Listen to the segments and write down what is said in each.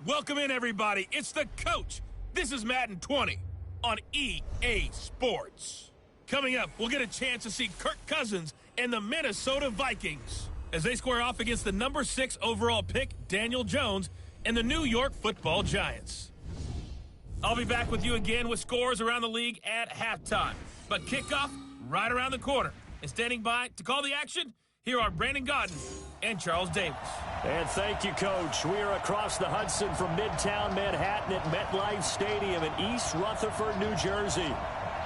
Welcome in, everybody. It's the coach. This is Madden 20 on EA Sports. Coming up, we'll get a chance to see Kirk Cousins and the Minnesota Vikings as they square off against the number 6 overall pick, Daniel Jones, and the New York Football Giants. I'll be back with you again with scores around the league at halftime. But kickoff right around the corner. And standing by to call the action, here are Brandon Godden and Charles Davis. And thank you, Coach. We are across the Hudson from Midtown Manhattan at MetLife Stadium in East Rutherford, New Jersey.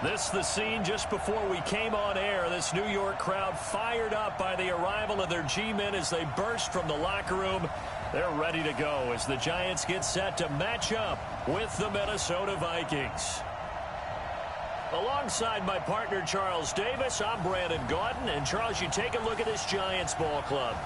This the scene just before we came on air. This New York crowd fired up by the arrival of their G-men as they burst from the locker room. They're ready to go as the Giants get set to match up with the Minnesota Vikings. Alongside my partner, Charles Davis, I'm Brandon Godden. And, Charles, you take a look at this Giants ball club.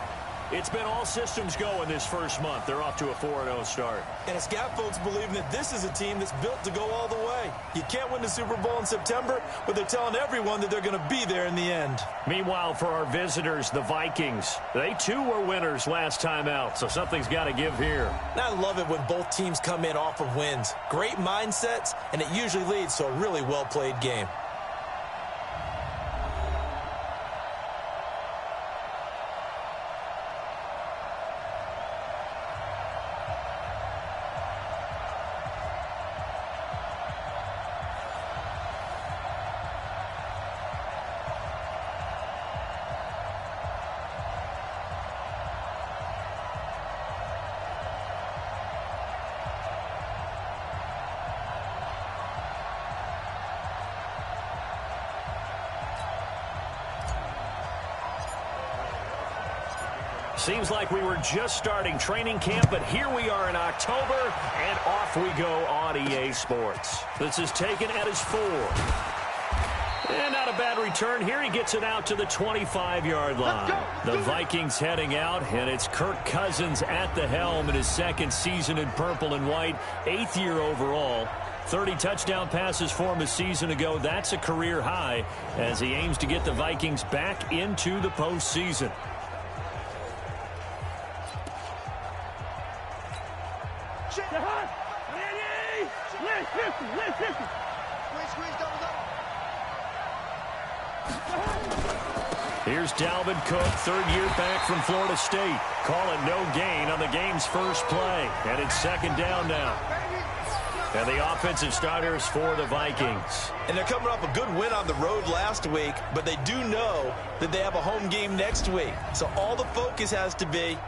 It's been all systems go in this first month. They're off to a 4-0 start. And it's got folks believing that this is a team that's built to go all the way. You can't win the Super Bowl in September, but they're telling everyone that they're going to be there in the end. Meanwhile, for our visitors, the Vikings, they too were winners last time out, so something's got to give here. And I love it when both teams come in off of wins. Great mindsets, and it usually leads to a really well-played game. Seems like we were just starting training camp, but here we are in October, and off we go on EA Sports. This is taken at his 4. And not a bad return here. He gets it out to the 25-yard line. The Vikings heading out, and it's Kirk Cousins at the helm in his second season in purple and white, 8th year overall. 30 touchdown passes for him a season ago. That's a career high as he aims to get the Vikings back into the postseason. Here's Dalvin Cook, third-year back from Florida State. Call it no gain on the game's first play. And it's second down now. And the offensive starters for the Vikings. And they're coming off a good win on the road last week, but they do know that they have a home game next week. So all the focus has to be,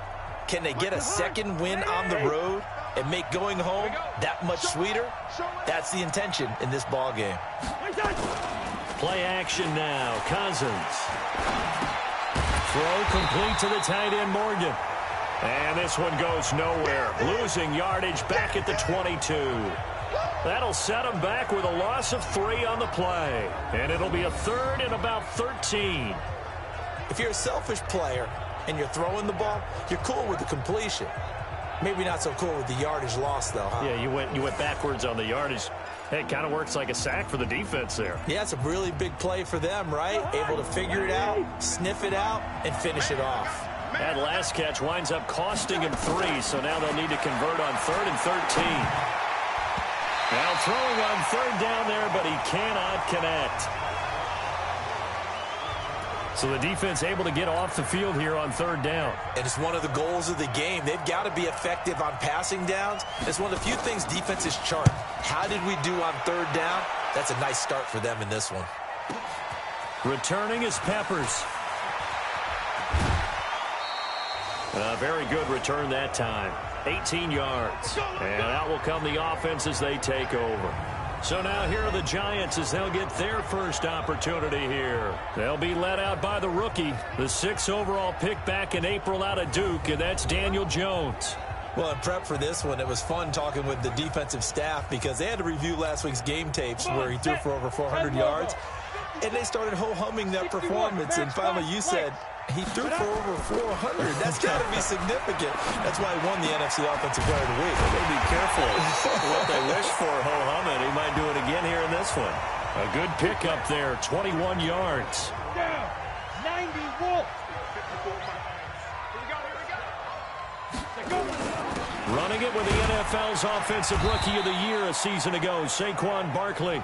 can they get a second win on the road and make going home that much sweeter? That's the intention in this ball game. Play action now. Cousins. Throw complete to the tight end, Morgan. And this one goes nowhere. Losing yardage back at the 22. That'll set him back with a loss of 3 on the play. And it'll be a third and about 13. If you're a selfish player and you're throwing the ball, you're cool with the completion. Maybe not so cool with the yardage loss, though, huh? Yeah, you went backwards on the yardage. Hey, it kind of works like a sack for the defense there. Yeah, it's a really big play for them, right? Able to figure it out, sniff it out, and finish it off. That last catch winds up costing him 3, so now they'll need to convert on 3rd and 13. Now throwing on 3rd down there, but he cannot connect. So the defense able to get off the field here on 3rd down. And it's one of the goals of the game. They've got to be effective on passing downs. It's one of the few things defenses chart. How did we do on 3rd down? That's a nice start for them in this one. Returning is Peppers. A very good return that time. 18 yards. And out will come the offense as they take over. So now here are the Giants as they'll get their first opportunity here. They'll be led out by the rookie, the 6th overall pick back in April out of Duke, and that's Daniel Jones. Well, in prep for this one, it was fun talking with the defensive staff because they had to review last week's game tapes where he threw for over 400 yards. And they started ho-humming that performance. And finally, you said he threw for over 400. That's got to be significant. That's why he won the NFC Offensive Player of the Week. They be careful what they wish for, ho-humming. He might do it again here in this one. A good pickup there, 21 yards. Down, 90 Wolf. Running it with the NFL's Offensive Rookie of the Year a season ago, Saquon Barkley.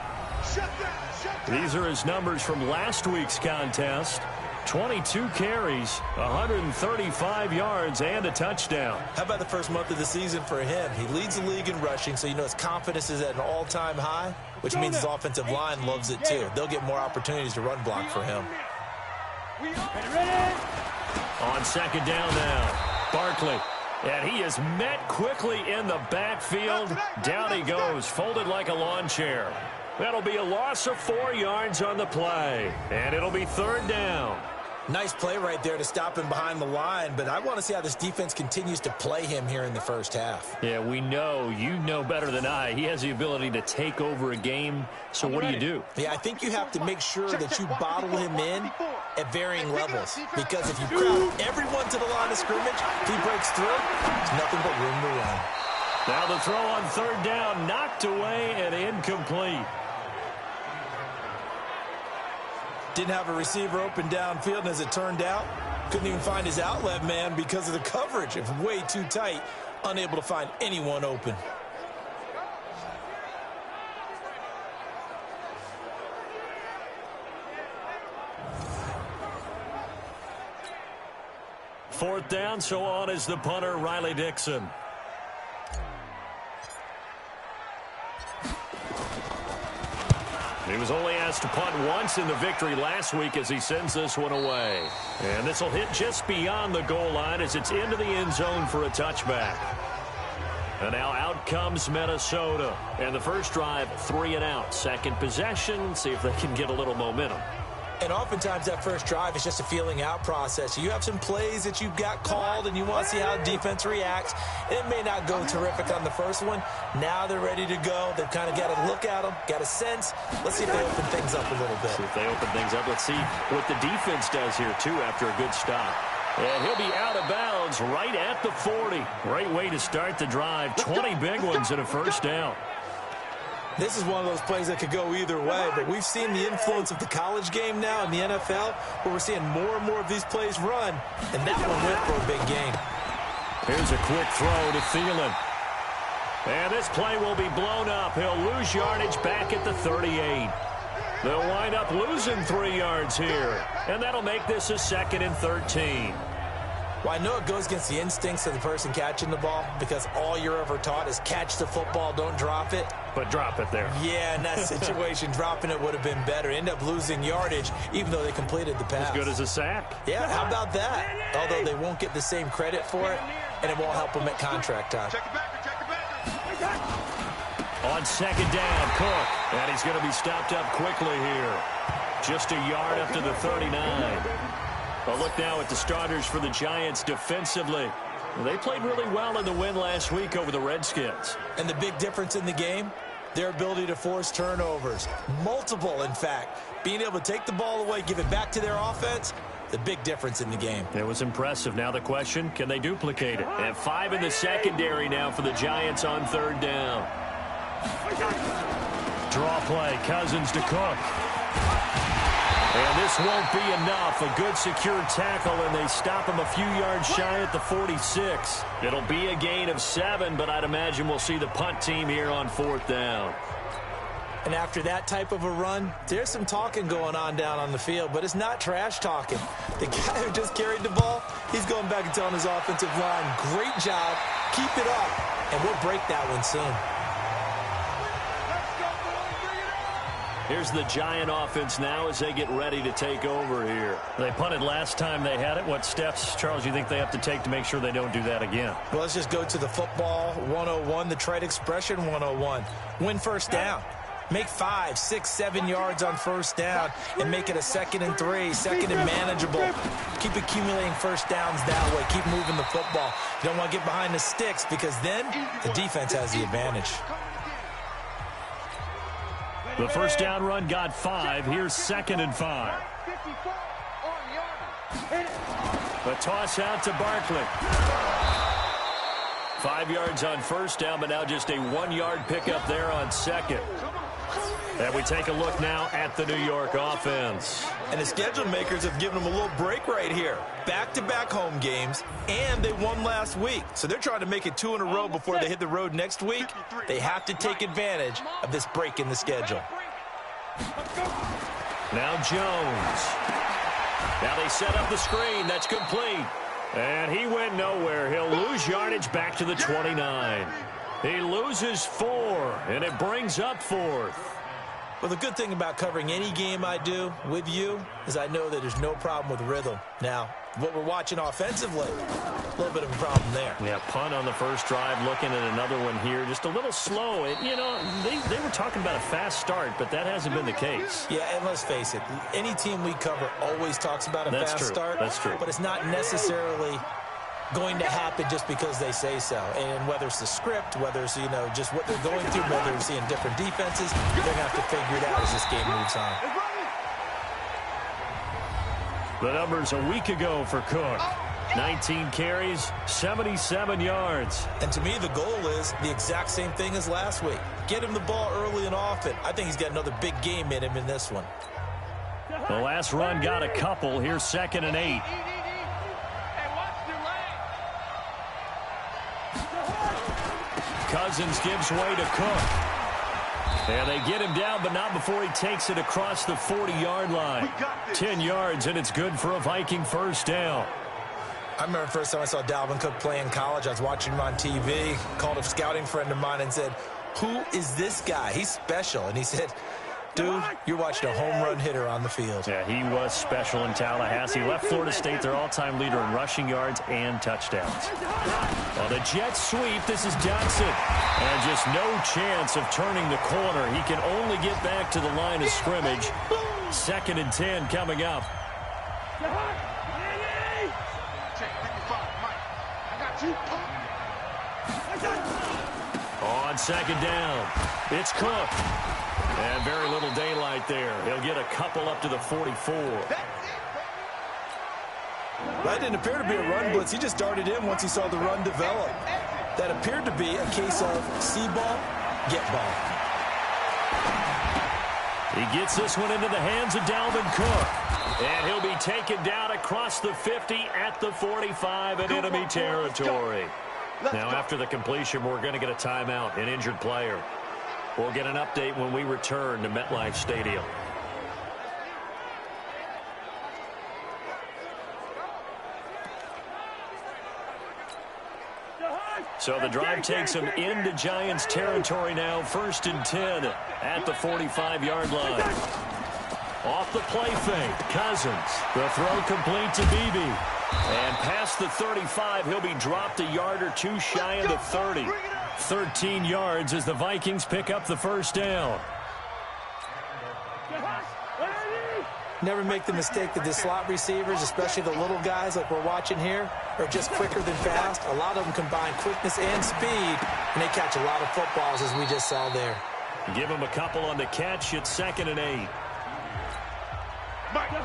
These are his numbers from last week's contest. 22 carries, 135 yards, and a touchdown. How about the first month of the season for him? He leads the league in rushing, so you know his confidence is at an all-time high, which means his offensive line loves it too. They'll get more opportunities to run block for him. On second down now, Barkley. And he is met quickly in the backfield. Down he goes, folded like a lawn chair. That'll be a loss of 4 yards on the play. And it'll be third down. Nice play right there to stop him behind the line, but I want to see how this defense continues to play him here in the first half. Yeah, we know. You know better than I. He has the ability to take over a game. So what do? Yeah, I think you have to make sure that you bottle him in at varying levels, because if you crowd everyone to the line of scrimmage, if he breaks through, there's nothing but room to run. Now the throw on third down, knocked away and incomplete. Didn't have a receiver open downfield, and as it turned out, couldn't even find his outlet man because of the coverage. It was way too tight, unable to find anyone open. Fourth down, so on is the punter, Riley Dixon. He was only asked to punt once in the victory last week as he sends this one away. And this will hit just beyond the goal line as it's into the end zone for a touchback. And now out comes Minnesota. And the first drive, 3 and out. Second possession, see if they can get a little momentum. And oftentimes that first drive is just a feeling out process. You have some plays that you've got called and you want to see how the defense reacts. It may not go terrific on the first one. Now they're ready to go. They've kind of got to look at them, got a sense. Let's see if they open things up a little bit. See if they open things up. Let's see what the defense does here, too, after a good stop. And he'll be out of bounds right at the 40. Great way to start the drive. 20 big ones and a first down. This is one of those plays that could go either way, but we've seen the influence of the college game now in the NFL, where we're seeing more and more of these plays run, and that one went for a big gain. Here's a quick throw to Thielen. And this play will be blown up. He'll lose yardage back at the 38. They'll wind up losing 3 yards here, and that'll make this a 2nd and 13. Well, I know it goes against the instincts of the person catching the ball, because all you're ever taught is catch the football, don't drop it. But drop it there. Yeah, in that situation, dropping it would have been better. End up losing yardage, even though they completed the pass. As good as a sack. Yeah, how about that? Although they won't get the same credit for it, and it won't help them at contract time. On second down, Cook. And he's going to be stopped up quickly here. Just a yard up to the 39. A look now at the starters for the Giants defensively. They played really well in the win last week over the Redskins. And the big difference in the game, their ability to force turnovers. Multiple, in fact. Being able to take the ball away, give it back to their offense, the big difference in the game. It was impressive. Now the question, can they duplicate it? And 5 in the secondary now for the Giants on third down. Draw play, Cousins to Cook. And this won't be enough. A good secure tackle, and they stop him a few yards shy at the 46. It'll be a gain of 7, but I'd imagine we'll see the punt team here on fourth down. And after that type of a run, there's some talking going on down on the field, but it's not trash talking. The guy who just carried the ball, he's going back and telling his offensive line, great job, keep it up, and we'll break that one soon. Here's the Giant offense now as they get ready to take over here. They punted last time they had it. What steps, Charles, you think they have to take to make sure they don't do that again? Well, let's just go to the football 101, the trade expression 101. Win first down. Make 5, 6, 7 yards on first down and make it a 2nd and 3, 2nd and manageable. Keep accumulating first downs that way. Keep moving the football. You don't want to get behind the sticks because then the defense has the advantage. The first down run got 5. Here's 2nd and 5. A toss out to Barkley. 5 yards on first down, but now just a 1-yard pickup there on second. And we take a look now at the New York offense. And the schedule makers have given them a little break right here. Back-to-back home games, and they won last week. So they're trying to make it 2 in a row before they hit the road next week. They have to take advantage of this break in the schedule. Now Jones. Now they set up the screen. That's complete. And he went nowhere. He'll lose yardage back to the 29. He loses 4, and it brings up 4th. Well, the good thing about covering any game I do with you is I know that there's no problem with rhythm. Now, what we're watching offensively, a little bit of a problem there. Yeah, punt on the first drive, looking at another one here. Just a little slow. You know, they were talking about a fast start, but that hasn't been the case. Yeah, and let's face it, any team we cover always talks about a fast start. That's true. But it's not necessarily going to happen just because they say so. And whether it's the script, whether it's, you know, just what they're going through, whether they're seeing different defenses, they're going to have to figure it out as this game moves on. The numbers a week ago for Cook. 19 carries, 77 yards. And to me, the goal is the exact same thing as last week. Get him the ball early and often. I think he's got another big game in him in this one. The last run got a couple. Here's 2nd and 8. Cousins gives way to Cook. And they get him down, but not before he takes it across the 40-yard line. 10 yards, and it's good for a Viking first down. I remember the first time I saw Dalvin Cook play in college. I was watching him on TV, called a scouting friend of mine and said, "Who is this guy? He's special." And he said, "Dude, you're watching a home run hitter on the field." Yeah, he was special in Tallahassee. Left Florida State their all-time leader in rushing yards and touchdowns. On the jet sweep, this is Johnson. And just no chance of turning the corner. He can only get back to the line of scrimmage. 2nd and 10 coming up. On 2nd down, it's Cook. And very little daylight there. He'll get a couple up to the 44. That didn't appear to be a run blitz. He just darted in once he saw the run develop. That appeared to be a case of see ball, get ball. He gets this one into the hands of Dalvin Cook. And he'll be taken down across the 50 at the 45 in enemy territory. Now, after the completion, we're going to get a timeout, an injured player. We'll get an update when we return to MetLife Stadium. So the drive takes him into Giants territory now. 1st and 10 at the 45-yard line. Off the play fake, Cousins. The throw complete to Beebe. And past the 35, he'll be dropped a yard or two shy of the 30. 13 yards as the Vikings pick up the first down. Never make the mistake that the slot receivers, especially the little guys like we're watching here, are just quicker than fast. A lot of them combine quickness and speed, and they catch a lot of footballs, as we just saw there. Give them a couple on the catch. It's 2nd and 8.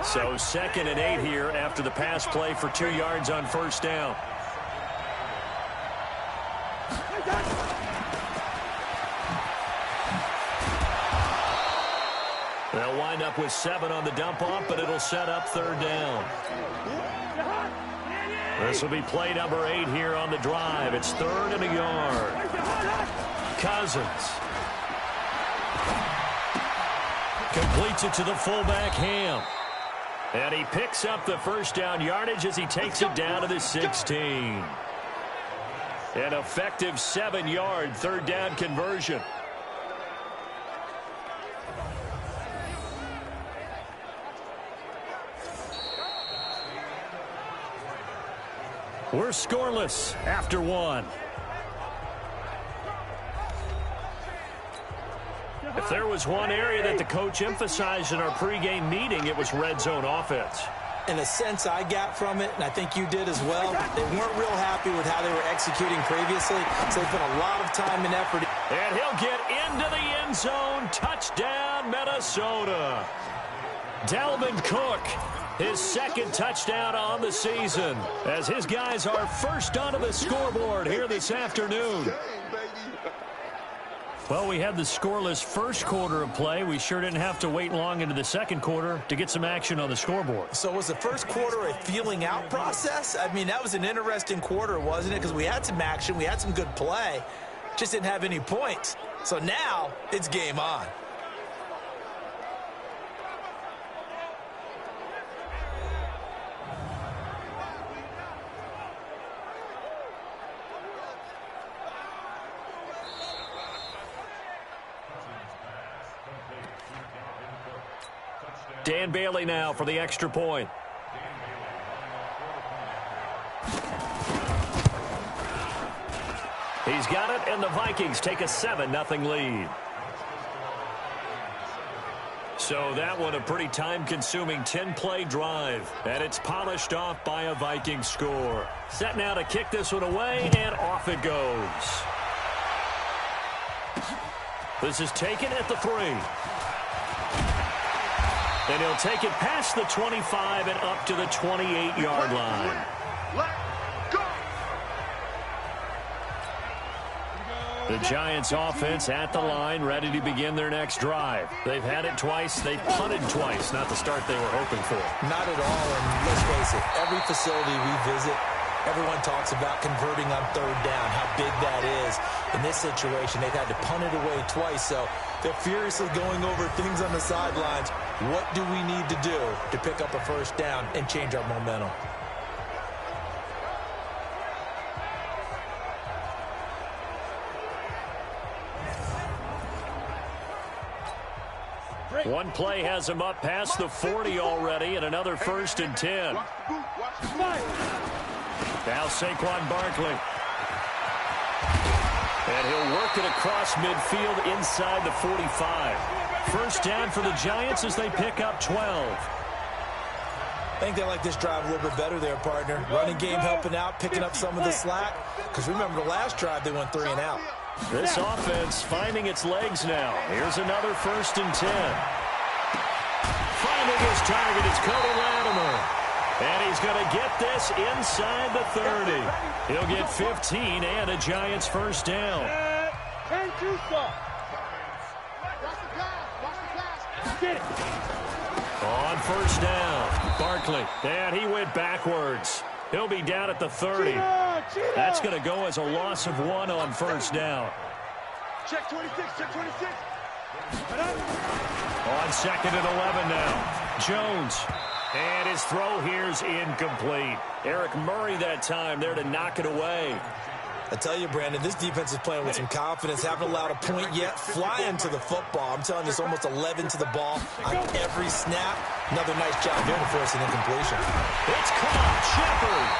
So 2nd and 8 here after the pass play for 2 yards on first down. They'll wind up with 7 on the dump-off, but it'll set up 3rd down. This will be play number 8 here on the drive. It's 3rd and a yard. Cousins completes it to the fullback, Ham. And he picks up the first down yardage as he takes it down to the 16. An effective 7-yard 3rd down conversion. We're scoreless after 1. If there was one area that the coach emphasized in our pregame meeting, it was red zone offense. In a sense I got from it, and I think you did as well, they weren't real happy with how they were executing previously, so they put a lot of time and effort. And he'll get into the end zone. Touchdown, Minnesota. Dalvin Cook, his 2nd touchdown on the season, as his guys are first onto the scoreboard here this afternoon. Well, we had the scoreless first quarter of play. We sure didn't have to wait long into the second quarter to get some action on the scoreboard. So was the first quarter a feeling out process? I mean, that was an interesting quarter, wasn't it? Because we had some action, we had some good play, just didn't have any points. So now it's game on. Dan Bailey now for the extra point. He's got it, and the Vikings take a 7-0 lead. So that one a pretty time-consuming 10-play drive, and it's polished off by a Vikings score. Set now to kick this one away, and off it goes. This is taken at the 3. And he'll take it past the 25 and up to the 28-yard line. The Giants offense at the line, ready to begin their next drive. They've had it twice. They've punted twice. Not the start they were hoping for. Not at all, and let's face it, every facility we visit, everyone talks about converting on third down, how big that is. In this situation, they've had to punt it away twice, so they're furiously going over things on the sidelines. What do we need to do to pick up a first down and change our momentum? One play has him up past the 40 already, and another 1st and 10. Now Saquon Barkley. And he'll work it across midfield inside the 45. First down for the Giants as they pick up 12. I think they like this drive a little bit better there, partner. Running game helping out, picking up some of the slack. Because remember, the last drive they went 3 and out. This offense finding its legs now. Here's another 1st and 10. Finding his target is Cody Latimer. And he's going to get this inside the 30. He'll get 15 and a Giants first down. On first down, Barkley. And he went backwards. He'll be down at the 30. That's going to go as a loss of 1 on first down. Check 26, check 26. On 2nd and 11 now. Jones. And his throw here's incomplete. Eric Murray that time there to knock it away. I tell you, Brandon, this defense is playing with some confidence. Haven't allowed a point yet. Flying to the football. I'm telling you, it's almost 11 to the ball on every snap. Another nice job there to force an incompletion. It's caught. Shepard.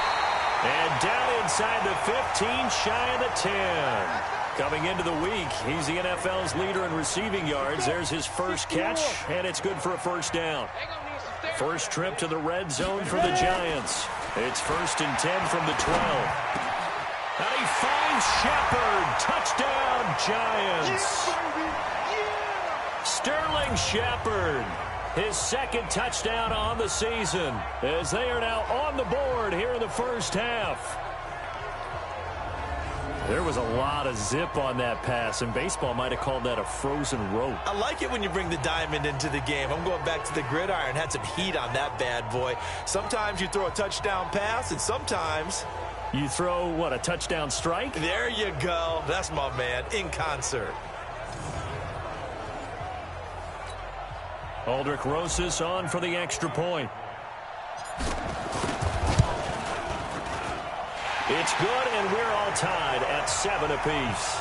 And down inside the 15, shy of the 10. Coming into the week, he's the NFL's leader in receiving yards. There's his first catch, and it's good for a first down. First trip to the red zone for the Giants. It's 1st and 10 from the 12. And he finds Shepard. Touchdown, Giants. Sterling Shepard. His 2nd touchdown on the season as they are now on the board here in the first half. There was a lot of zip on that pass, and baseball might have called that a frozen rope. I like it when you bring the diamond into the game. I'm going back to the gridiron. Had some heat on that bad boy. Sometimes you throw a touchdown pass, and sometimes you throw, what, a touchdown strike? There you go. That's my man, in concert. Aldrich Rosas on for the extra point. It's good, and we're all tied at 7 apiece.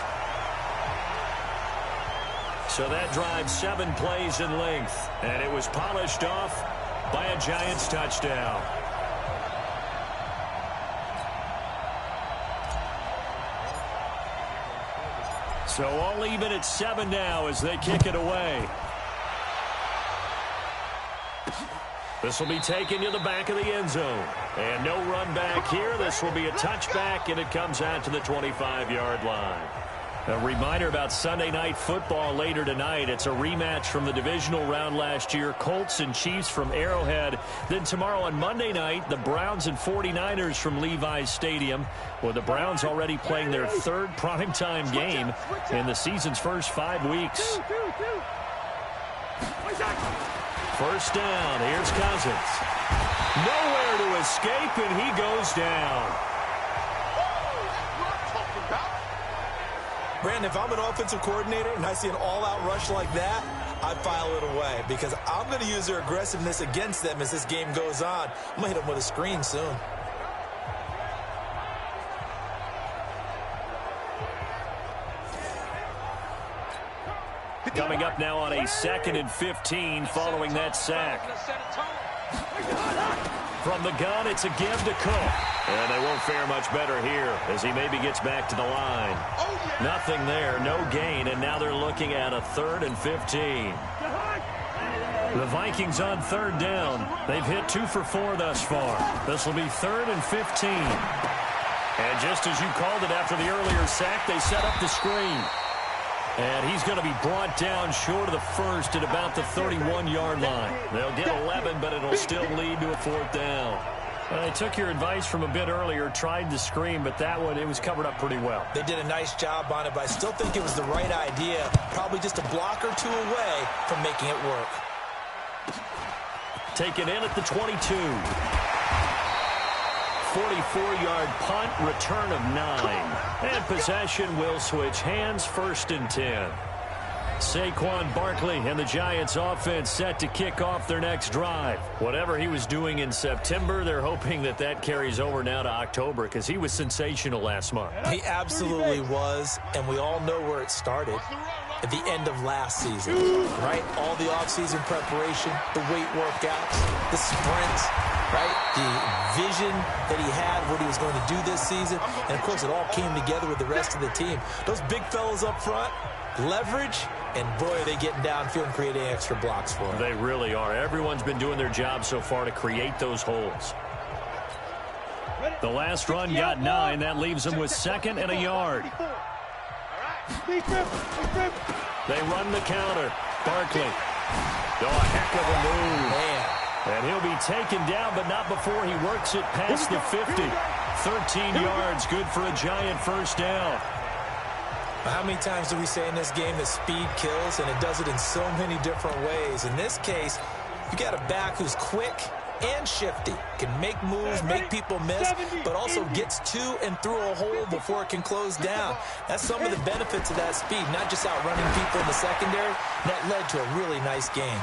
So that drives 7 plays in length, and it was polished off by a Giants touchdown. So all even at 7 now as they kick it away. This will be taken to the back of the end zone. And no run back here. This will be a touchback, and it comes out to the 25-yard line. A reminder about Sunday Night Football later tonight. It's a rematch from the divisional round last year. Colts and Chiefs from Arrowhead. Then tomorrow on Monday night, the Browns and 49ers from Levi's Stadium, with the Browns already playing their third primetime game in the season's first 5 weeks. First down. Here's Cousins. Nowhere to escape, and he goes down. Brandon, if I'm an offensive coordinator and I see an all-out rush like that, I file it away because I'm going to use their aggressiveness against them as this game goes on. I'm going to hit them with a screen soon. Coming up now on a 2nd and 15 following that sack. From the gun, it's a give to Cook. And they won't fare much better here as he maybe gets back to the line. Nothing there, no gain, and now they're looking at a 3rd and 15. The Vikings on 3rd down. They've hit 2 for 4 thus far. This will be 3rd and 15. And just as you called it after the earlier sack, they set up the screen. And he's going to be brought down short of the first at about the 31-yard line. They'll get 11, but it'll still lead to a 4th down. I took your advice from a bit earlier, tried to screen, but that one, it was covered up pretty well. They did a nice job on it, but I still think it was the right idea. Probably just a block or 2 away from making it work. Taken in at the 22. 44-yard punt, return of 9. And possession will switch hands, 1st and 10. Saquon Barkley and the Giants offense set to kick off their next drive. Whatever he was doing in September, they're hoping that that carries over now to October because he was sensational last month. He absolutely was, and we all know where it started. At the end of last season, right? All the offseason preparation, the weight workouts, the sprints, right? The vision that he had, what he was going to do this season. And, of course, it all came together with the rest of the team. Those big fellas up front, leverage, and, boy, are they getting downfield and creating extra blocks for him. They really are. Everyone's been doing their job so far to create those holes. The last run got 9. That leaves them with 2nd and a yard. They run the counter. Barkley. Oh, a heck of a move. Man. And he'll be taken down, but not before he works it past the 50. 13 yards, good for a Giant first down. How many times do we say in this game that speed kills, and it does it in so many different ways? In this case, you got a back who's quick and shifty, can make moves, make people miss, but also gets to and through a hole before it can close down. That's some of the benefits of that speed, not just outrunning people in the secondary. That led to a really nice game.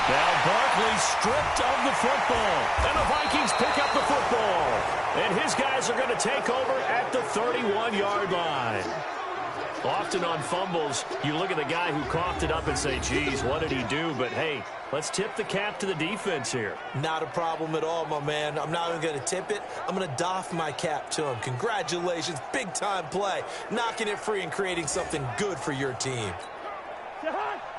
Now Barkley stripped of the football, and the Vikings pick up the football. And his guys are going to take over at the 31-yard line. Often on fumbles, you look at the guy who coughed it up and say, geez, what did he do? But, hey, let's tip the cap to the defense here. Not a problem at all, my man. I'm not even going to tip it. I'm going to doff my cap to him. Congratulations. Big-time play. Knocking it free and creating something good for your team.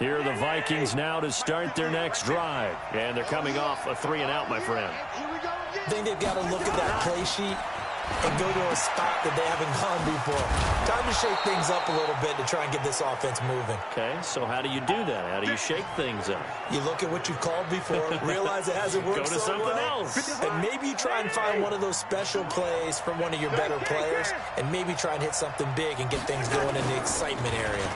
Here are the Vikings now to start their next drive. And they're coming off a 3-and-out, my friend. I think they've got to look at that play sheet and go to a spot that they haven't gone before. Time to shake things up a little bit to try and get this offense moving. Okay, so how do you do that? How do you shake things up? You look at what you've called before, realize it hasn't worked Go to so something well, else. and maybe you try and find one of those special plays from one of your better players, and maybe try and hit something big and get things going in the excitement area.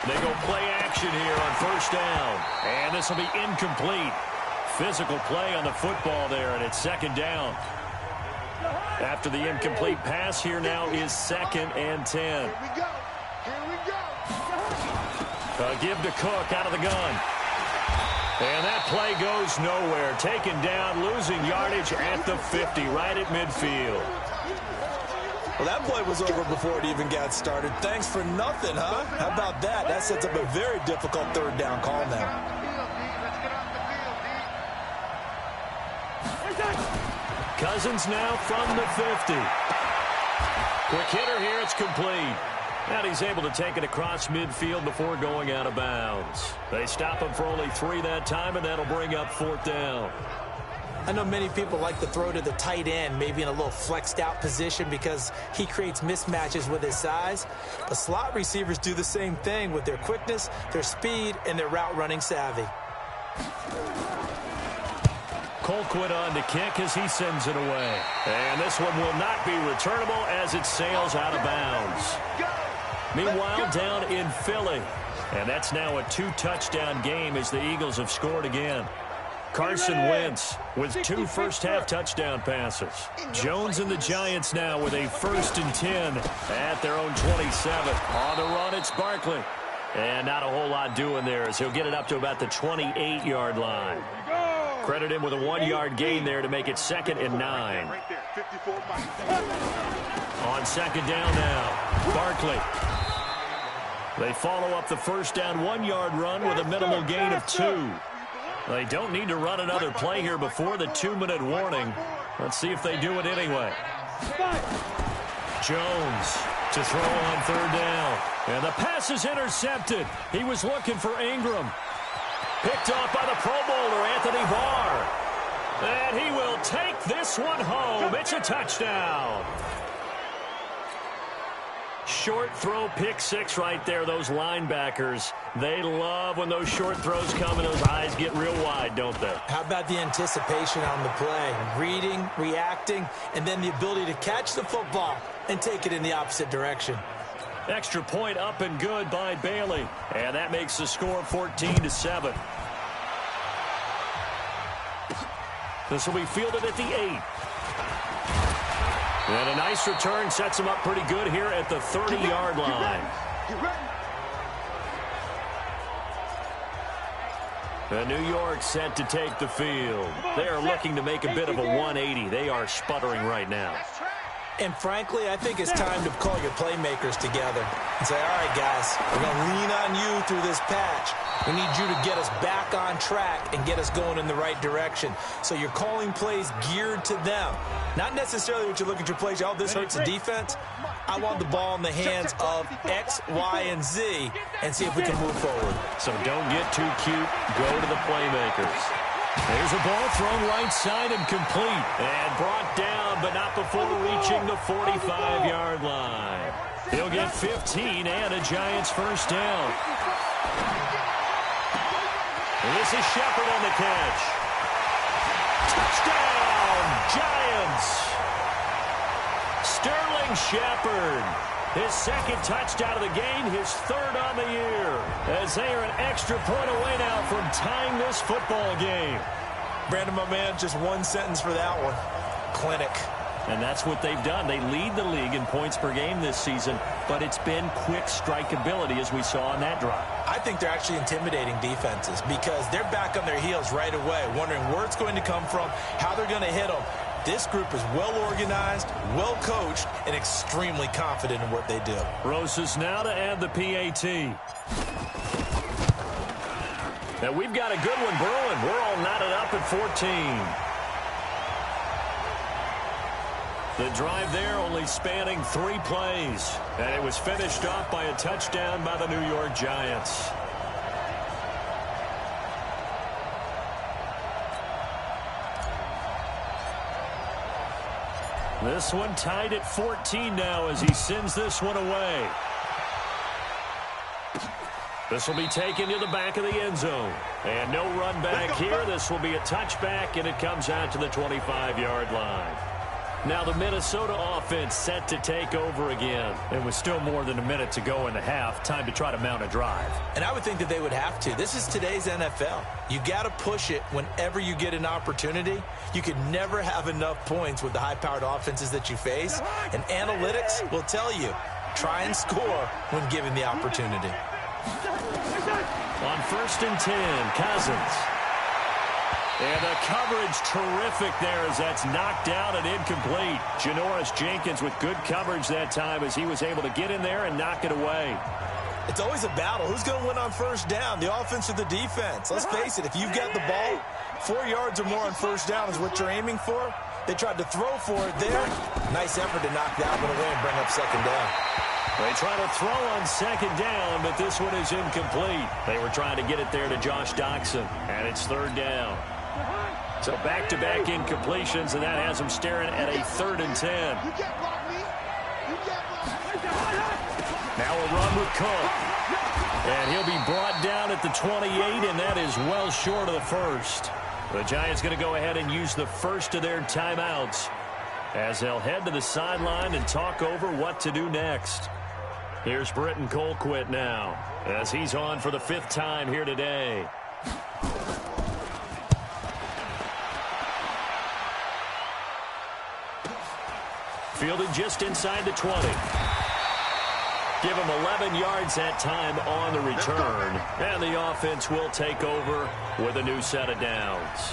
They go play action here on first down, and this will be incomplete. Physical play on the football there, and it's 2nd down. After the incomplete pass, here now is 2nd and 10. Here we go. A give to Cook out of the gun. And that play goes nowhere. Taken down, losing yardage at the 50, right at midfield. Well, that play was over before it even got started. Thanks for nothing, huh? How about that? That sets up a very difficult 3rd down call now. Cousins now from the 50. Quick hitter here, it's complete. And he's able to take it across midfield before going out of bounds. They stop him for only 3 that time, and that'll bring up 4th down. I know many people like to throw to the tight end, maybe in a little flexed out position because he creates mismatches with his size. But slot receivers do the same thing with their quickness, their speed, and their route running savvy. Colquitt on to kick as he sends it away. And this one will not be returnable as it sails out of bounds. Meanwhile, down in Philly. And that's now a 2-touchdown game as the Eagles have scored again. Carson Wentz with 2 first-half touchdown passes. Jones and the Giants now with a 1st and 10 at their own 27. On the run, it's Barkley. And not a whole lot doing there as he'll get it up to about the 28-yard line. Credit him with a 1-yard gain there to make it 2nd and 9. On 2nd down now, Barkley. They follow up the first down 1-yard run with a minimal gain of 2. They don't need to run another play here before the 2-minute warning. Let's see if they do it anyway. Jones to throw on 3rd down. And the pass is intercepted. He was looking for Ingram. Picked off by the Pro Bowler, Anthony Barr. And he will take this one home. It's a touchdown. Short throw, pick 6 right there. Those linebackers, they love when those short throws come and those eyes get real wide, don't they? How about the anticipation on the play? Reading, reacting, and then the ability to catch the football and take it in the opposite direction. Extra point up and good by Bailey. And that makes the score 14-7. This will be fielded at the 8. And a nice return sets him up pretty good here at the 30-yard line. And New York set to take the field. They are looking to make a bit of a 180. They are sputtering right now. And frankly, I think it's time to call your playmakers together and say, all right, guys, we're going to lean on you through this patch. We need you to get us back on track and get us going in the right direction. So you're calling plays geared to them. Not necessarily what you look at your plays, oh, this hurts the defense. I want the ball in the hands of X, Y, and Z and see if we can move forward. So don't get too cute. Go to the playmakers. There's a ball thrown right side and complete. And brought down, but not before reaching the 45-yard line. He'll get 15 and a Giants first down. And this is Shepard on the catch. Touchdown, Giants! Sterling Shepard. His 2nd touchdown of the game, his 3rd on the year. As they are an extra point away now from tying this football game. Brandon, my man, just one sentence for that one. Clinic. And that's what they've done. They lead the league in points per game this season, but it's been quick strikeability as we saw on that drive. I think they're actually intimidating defenses because they're back on their heels right away, wondering where it's going to come from, how they're going to hit them. This group is well-organized, well-coached, and extremely confident in what they do. Rosas now to add the PAT. Now we've got a good one brewing. We're all knotted up at 14. The drive there only spanning 3 plays. And it was finished off by a touchdown by the New York Giants. This one tied at 14 now as he sends this one away. This will be taken to the back of the end zone. And no run back here. This will be a touchback, and it comes out to the 25-yard line. Now the Minnesota offense set to take over again. It was still more than a minute to go in the half. Time to try to mount a drive. And I would think that they would have to. This is today's NFL. You got to push it whenever you get an opportunity. You could never have enough points with the high-powered offenses that you face. And analytics will tell you, try and score when given the opportunity. On 1st and 10, Cousins. And the coverage terrific there as that's knocked out and incomplete. Janoris Jenkins with good coverage that time as he was able to get in there and knock it away. It's always a battle. Who's going to win on 1st down, the offense or the defense? Let's face it, if you've got the ball, 4 yards or more on 1st down is what you're aiming for. They tried to throw for it there. Nice effort to knock that one away and bring up 2nd down. They try to throw on 2nd down, but this one is incomplete. They were trying to get it there to Josh Doxson, and it's 3rd down. So back-to-back incompletions, and that has him staring at a 3rd and 10. You can't block me. You can't block me. Now a run with Cook. And he'll be brought down at the 28, and that is well short of the first. The Giants going to go ahead and use the first of their timeouts as they'll head to the sideline and talk over what to do next. Here's Britton Colquitt now as he's on for the 5th time here today. Fielded just inside the 20. Give him 11 yards that time on the return. And the offense will take over with a new set of downs.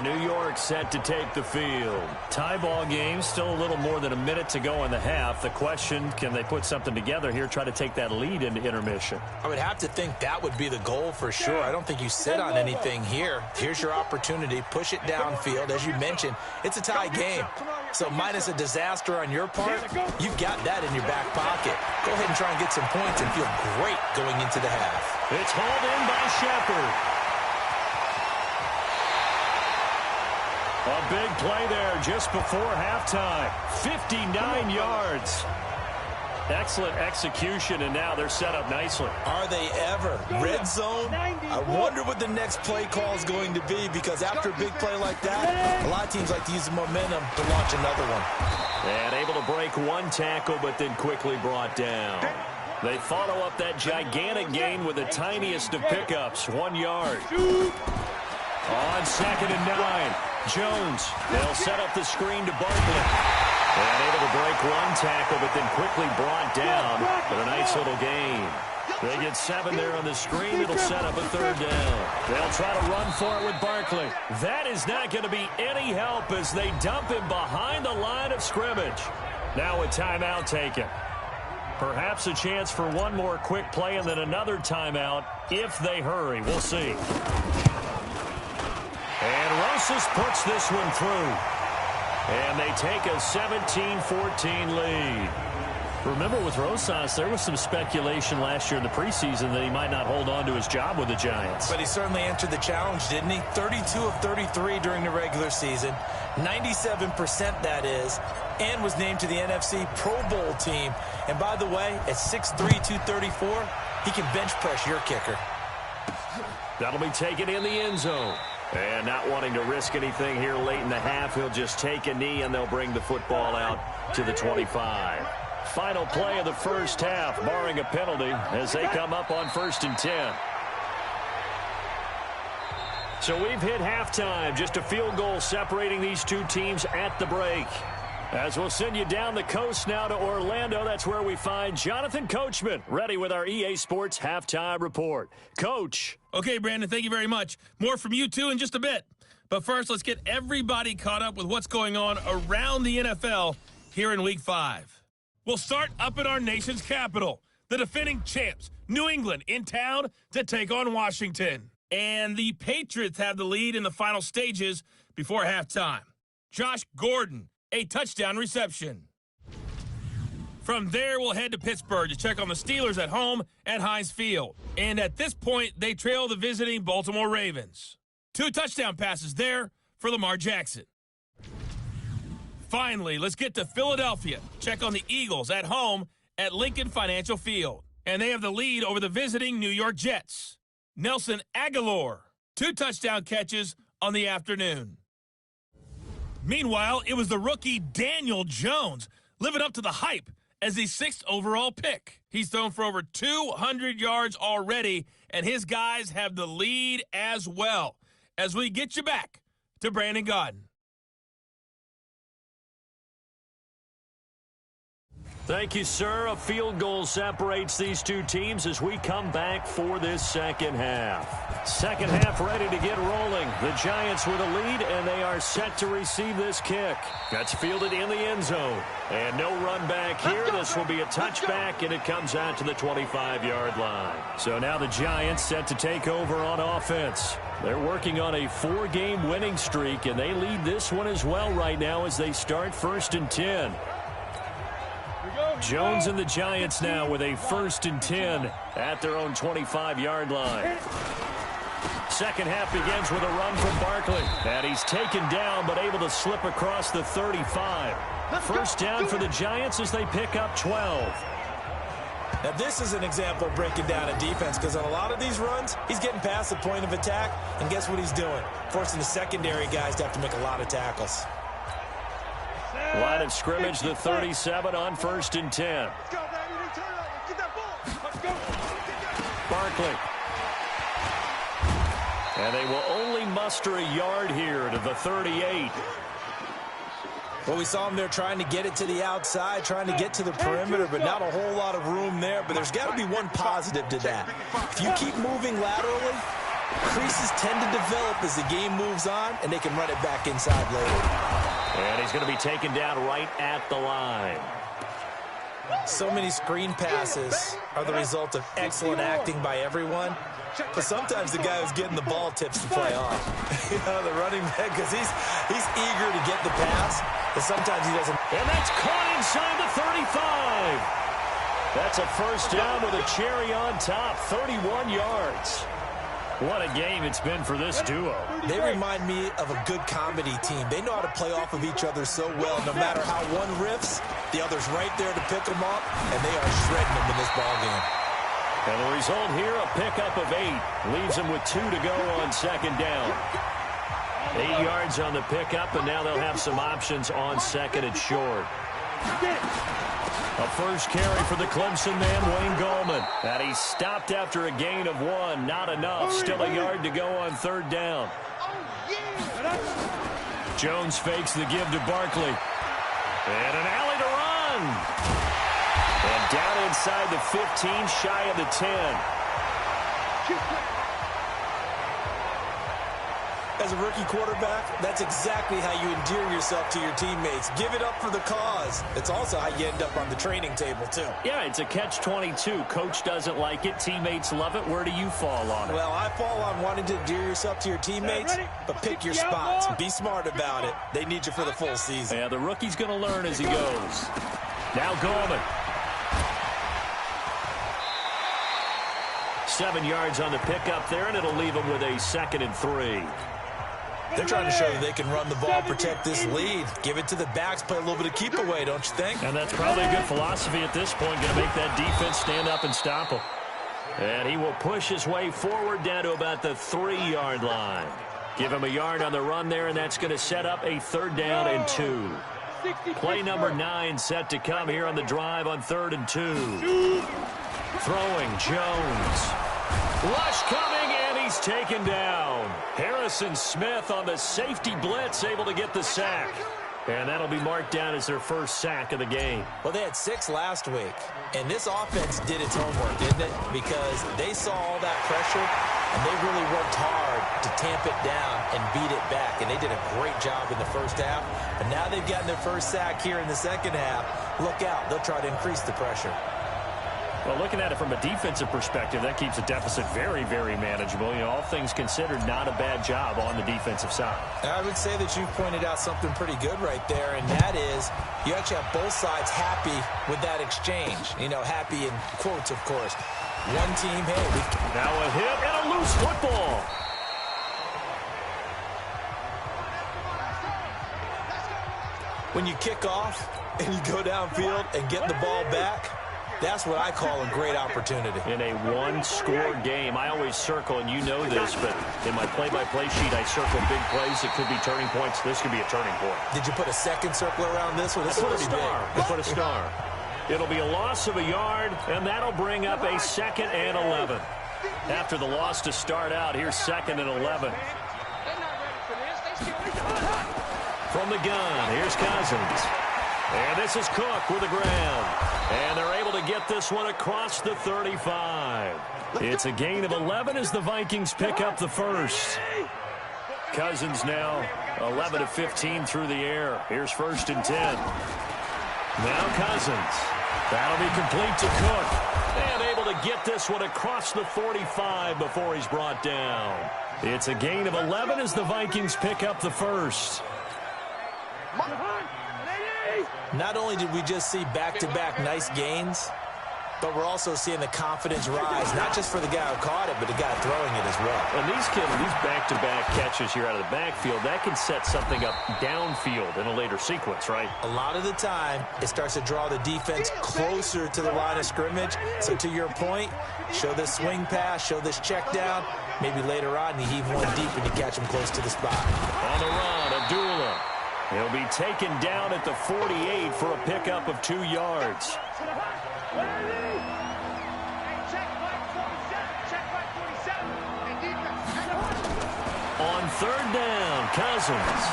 New York set to take the field. Tie ball game, still a little more than a minute to go in the half. The question, can they put something together here, try to take that lead into intermission? I would have to think that would be the goal for sure. I don't think you sit on anything here. Here's your opportunity. Push it downfield. As you mentioned, it's a tie game. So minus a disaster on your part, you've got that in your back pocket. Go ahead and try and get some points and feel great going into the half. It's hauled in by Shepard. A big play there just before halftime. 59 yards. Excellent execution, and now they're set up nicely. Are they ever? Red zone? I wonder what the next play call is going to be, because after a big play like that, a lot of teams like to use the momentum to launch another one. And able to break one tackle, but then quickly brought down. They follow up that gigantic gain with the tiniest of pickups, 1 yard. On 2nd and 9, Jones. They'll set up the screen to Barkley. And able to break one tackle, but then quickly brought down for a nice little gain. They get 7 there on the screen. It'll set up a 3rd down. They'll try to run for it with Barkley. That is not going to be any help as they dump him behind the line of scrimmage. Now a timeout taken. Perhaps a chance for one more quick play and then another timeout if they hurry. We'll see. And Rosas puts this one through. And they take a 17-14 lead. Remember, with Rosas, there was some speculation last year in the preseason that he might not hold on to his job with the Giants. But he certainly answered the challenge, didn't he? 32 of 33 during the regular season. 97% that is. And was named to the NFC Pro Bowl team. And by the way, at 6'3", 234, he can bench press your kicker. That'll be taken in the end zone. And not wanting to risk anything here late in the half, he'll just take a knee and they'll bring the football out to the 25. Final play of the first half, barring a penalty, as they come up on 1st and 10. So we've hit halftime, just a field goal separating these two teams at the break. As we'll send you down the coast now to Orlando, that's where we find Jonathan Coachman, ready with our EA Sports Halftime Report. Coach. Okay, Brandon, thank you very much. More from you, too, in just a bit. But first, let's get everybody caught up with what's going on around the NFL here in Week 5. We'll start up in our nation's capital. The defending champs, New England, in town to take on Washington. And the Patriots have the lead in the final stages before halftime. Josh Gordon, a touchdown reception. From there, we'll head to Pittsburgh to check on the Steelers at home at Heinz Field. And at this point, they trail the visiting Baltimore Ravens. 2 touchdown passes there for Lamar Jackson. Finally, let's get to Philadelphia. Check on the Eagles at home at Lincoln Financial Field. And they have the lead over the visiting New York Jets. Nelson Aguilar, 2 touchdown catches on the afternoon. Meanwhile, it was the rookie Daniel Jones living up to the hype as the 6th overall pick. He's thrown for over 200 yards already, and his guys have the lead as well. As we get you back to Brandon Gaudin. Thank you, sir. A field goal separates these two teams as we come back for this second half. Second half ready to get rolling. The Giants with a lead, and they are set to receive this kick. That's fielded in the end zone. And no run back here. This will be a touchback, and it comes out to the 25-yard line. So now the Giants set to take over on offense. They're working on a 4-game winning streak, and they lead this one as well right now as they start 1st and 10. Jones and the Giants now with a 1st and 10 at their own 25-yard line. second half begins with a run from Barkley. And he's taken down but able to slip across the 35. First down for the Giants as they pick up 12. Now, this is an example of breaking down a defense because on a lot of these runs, he's getting past the point of attack, and guess what he's doing? Forcing the secondary guys to have to make a lot of tackles. Line of scrimmage, the 37 on 1st and 10. Let's go, baby. Turn over. Get that ball. Let's go. Barkley. And they will only muster a yard here to the 38. Well, we saw him there trying to get it to the outside, trying to get to the perimeter, but not a whole lot of room there. But there's got to be one positive to that. If you keep moving laterally, creases tend to develop as the game moves on, and they can run it back inside later. And he's going to be taken down right at the line. So many screen passes are the result of excellent acting by everyone. But sometimes the guy who's getting the ball tips the play off. You know, the running back, because he's eager to get the pass, but sometimes he doesn't. And that's caught inside the 35. That's a first down with a cherry on top, 31 yards. What a game it's been for this duo. They remind me of a good comedy team. They know how to play off of each other so well. No matter how one riffs, the other's right there to pick them up, and they are shredding them in this ballgame. And the result here, a pickup of 8. Leaves them with 2 to go on second down. 8 yards on the pickup, and now they'll have some options on second and short. A first carry for the Clemson man, Wayne Gallman. And he's stopped after a gain of 1. Not enough. Still a yard to go on third down. Jones fakes the give to Barkley. And an alley to run. And down inside the 15, shy of the 10. As a rookie quarterback, that's exactly how you endear yourself to your teammates. Give it up for the cause. It's also how you end up on the training table, too. Yeah, it's a catch-22. Coach doesn't like it. Teammates love it. Where do you fall on it? Well, I fall on wanting to endear yourself to your teammates, but pick your spots. Be smart about it. They need you for the full season. Yeah, the rookie's going to learn as he goes. Now Gallman. 7 yards on the pickup there, and it'll leave him with a 2nd and 3. They're trying to show that they can run the ball, protect this lead. Give it to the backs, play a little bit of keep away, don't you think? And that's probably a good philosophy at this point, going to make that defense stand up and stop him. And he will push his way forward down to about the 3-yard line. Give him a yard on the run there, and that's going to set up a 3rd down and 2. Play number 9 set to come here on the drive on 3rd and 2. Throwing Jones. Rush coming, and he's taken down. Harrison Smith on the safety blitz, able to get the sack. And that'll be marked down as their first sack of the game. Well, they had 6 last week, and this offense did its homework, didn't it? Because they saw all that pressure, and they really worked hard to tamp it down and beat it back. And they did a great job in the first half. But now they've gotten their first sack here in the second half. Look out. They'll try to increase the pressure. Well, looking at it from a defensive perspective, that keeps the deficit very, very manageable. You know, all things considered, not a bad job on the defensive side. I would say that you've pointed out something pretty good right there, and that is you actually have both sides happy with that exchange. You know, happy in quotes, of course. One team, hey. Now a hit and a loose football. When you kick off and you go downfield and get the ball back, that's what I call a great opportunity. In a one-score game, I always circle, and you know this, but in my play-by-play sheet, I circle big plays that could be turning points. This could be a turning point. Did you put a second circle around this one? This is pretty big. I put a star. It'll be a loss of a yard, and that'll bring up a 2nd and 11. After the loss to start out, here's 2nd and 11. From the gun, here's Cousins. And this is Cook with the ground. And they're able to get this one across the 35. It's a gain of 11 as the Vikings pick up the first. Cousins now 11 of 15 through the air. Here's 1st and 10. Now Cousins. That'll be complete to Cook. And able to get this one across the 45 before he's brought down. It's a gain of 11 as the Vikings pick up the first. Not only did we just see back-to-back nice gains, But we're also seeing the confidence rise, not just for the guy who caught it, but the guy throwing it as well. And these back-to-back catches here out of the backfield, that can set something up downfield in a later sequence, right? A lot of the time, it starts to draw the defense closer to the line of scrimmage. So to your point, show this swing pass, show this check down. Maybe later on, you heave one deep and you catch him close to the spot. On the run, Abdullah. He'll be taken down at the 48 for a pickup of 2 yards. On third down, Cousins.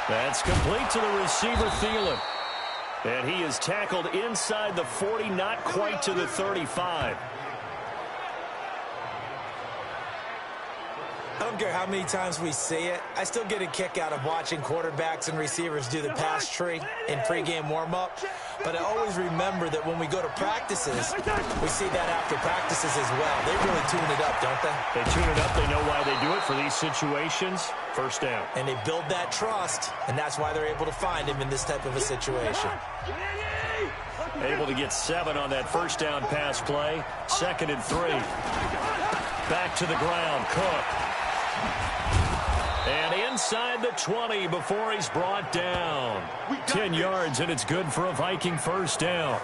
That's complete to the receiver, Thielen. And he is tackled inside the 40, not quite to the 35. I don't care how many times we see it. I still get a kick out of watching quarterbacks and receivers do the pass tree in pregame warm-up. But I always remember that when we go to practices, we see that after practices as well. They really tune it up, don't they? They tune it up. They know why they do it for these situations. First down. And they build that trust, and that's why they're able to find him in this type of a situation. Able to get 7 on that first down pass play. 2nd and 3. Back to the ground, Cook. And inside the 20 before he's brought down. 10 yards, and it's good for a Viking first down.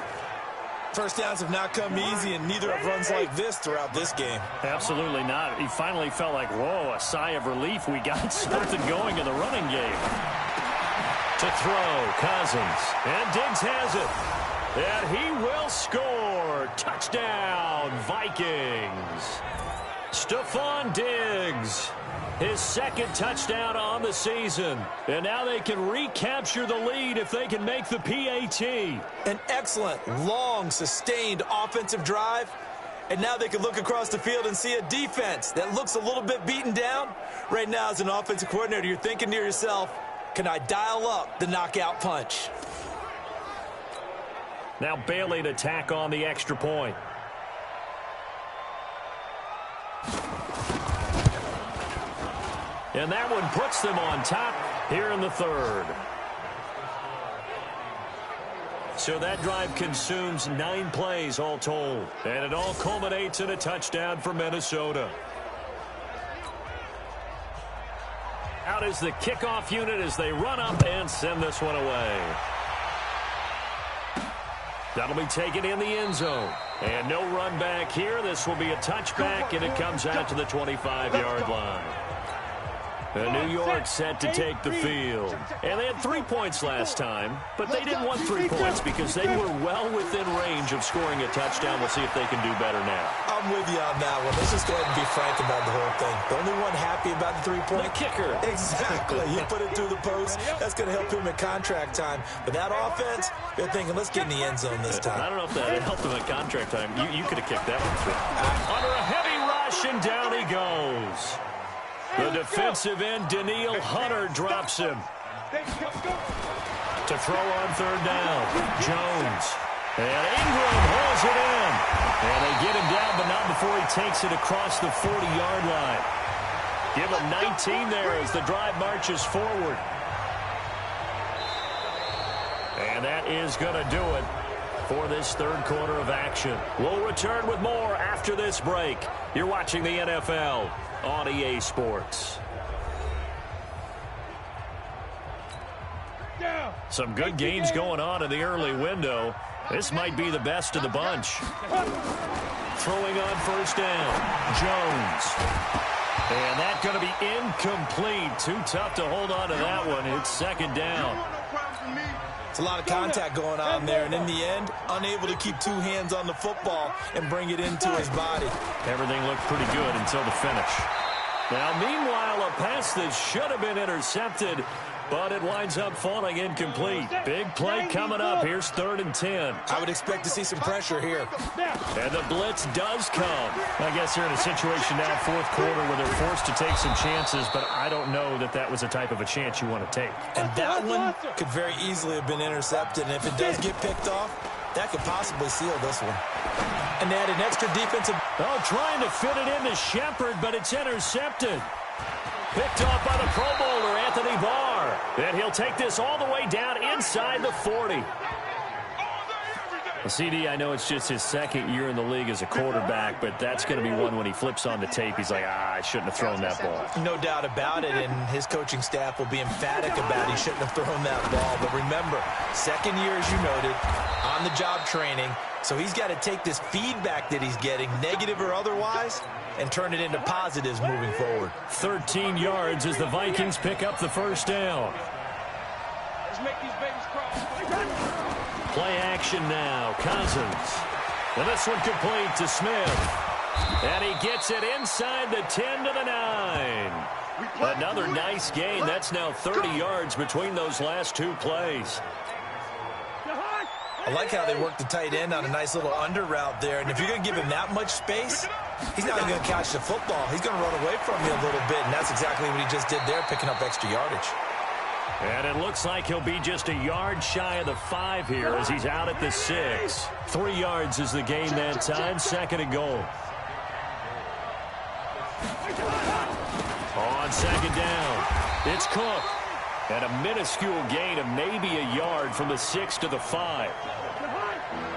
First downs have not come easy, and neither have runs like this throughout this game. Absolutely not. He finally felt like, whoa, a sigh of relief. We got something going in the running game. To throw, Cousins. And Diggs has it. And he will score. Touchdown, Vikings. Stephon Diggs. His 2nd touchdown on the season. And now they can recapture the lead if they can make the PAT. An excellent, long, sustained offensive drive. And now they can look across the field and see a defense that looks a little bit beaten down. Right now, as an offensive coordinator, you're thinking to yourself, can I dial up the knockout punch? Now Bailey to tack on the extra point. And that one puts them on top here in the 3rd. So that drive consumes 9 plays all told. And it all culminates in a touchdown for Minnesota. Out is the kickoff unit as they run up and send this one away. That'll be taken in the end zone. And no run back here. This will be a touchback, and it comes out to the 25-yard line. New York set to take the field. And they had 3 points last time, but they didn't want 3 points because they were well within range of scoring a touchdown. We'll see if they can do better now. I'm with you on that one. Let's just go ahead and be frank about the whole thing. The only one happy about the 3-point? The kicker. Exactly. He put it through the post. That's going to help him at contract time. But that offense, they're thinking, let's get in the end zone this time. I don't know if that helped him at contract time. You could have kicked that one through. Under a heavy rush, and down he goes. The defensive end, Daniil Hunter, drops him. To throw on 3rd down, Jones. And Ingram holds it in. And they get him down, but not before he takes it across the 40-yard line. Give him 19 there as the drive marches forward. And that is going to do it for this 3rd quarter of action. We'll return with more after this break. You're watching the NFL on EA Sports. Some good games going on in the early window. This might be the best of the bunch. Throwing on 1st down, Jones. And that's going to be incomplete. Too tough to hold on to that one. It's 2nd down. It's a lot of contact going on there, and in the end, unable to keep 2 hands on the football and bring it into his body. Everything looked pretty good until the finish. Now, meanwhile, a pass that should have been intercepted, but it winds up falling incomplete. Big play coming up. Here's 3rd and 10. I would expect to see some pressure here. And the blitz does come. I guess they're in a situation now, 4th quarter, where they're forced to take some chances, but I don't know that that was the type of a chance you want to take. And that one could very easily have been intercepted, and if it does get picked off, that could possibly seal this one. And they had an extra defensive... Oh, trying to fit it into Shepard, but it's intercepted. Picked off by the Pro Bowler, Anthony Barr. And he'll take this all the way down inside the 40. Well, CD, I know it's just his second year in the league as a quarterback, but that's going to be one when he flips on the tape. He's like, I shouldn't have thrown that ball. No doubt about it, and his coaching staff will be emphatic about he shouldn't have thrown that ball. But remember, second year, as you noted, on-the-job training, so he's got to take this feedback that he's getting, negative or otherwise, and turn it into positives moving forward. 13 yards as the Vikings pick up the first down. Let's make these babies crawl. Play action now. Cousins. And this one complete to Smith. And he gets it inside the 10 to the 9. Another nice gain. That's now 30 yards between those last two plays. I like how they work the tight end on a nice little under route there. And if you're going to give him that much space, he's not even going to catch the football. He's going to run away from you a little bit, and that's exactly what he just did there, picking up extra yardage. And it looks like he'll be just a yard shy of the 5 here as he's out at the 6. 3 yards is the gain that time. Second and goal. On second down, it's Cook. And a minuscule gain of maybe a yard from the 6 to the 5.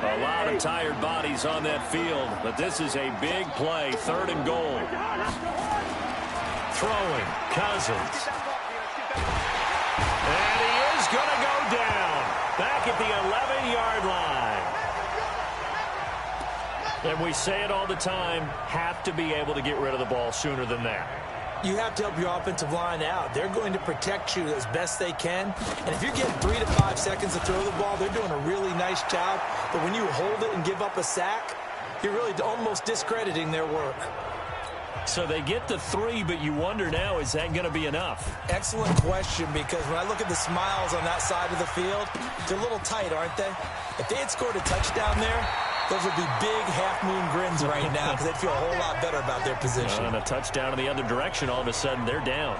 A lot of tired bodies on that field, but this is a big play. Third and goal. Throwing, Cousins. And he is going to go down. Back at the 11-yard line. And we say it all the time, have to be able to get rid of the ball sooner than that. You have to help your offensive line out. They're going to protect you as best they can. And if you're getting 3 to 5 seconds to throw the ball, they're doing a really nice job. But when you hold it and give up a sack, you're really almost discrediting their work. So they get the 3, but you wonder now, is that going to be enough? Excellent question, because when I look at the smiles on that side of the field, they're a little tight, aren't they? If they had scored a touchdown there, those would be big half-moon grins right now because they'd feel a whole lot better about their position. And a touchdown in the other direction, all of a sudden they're down.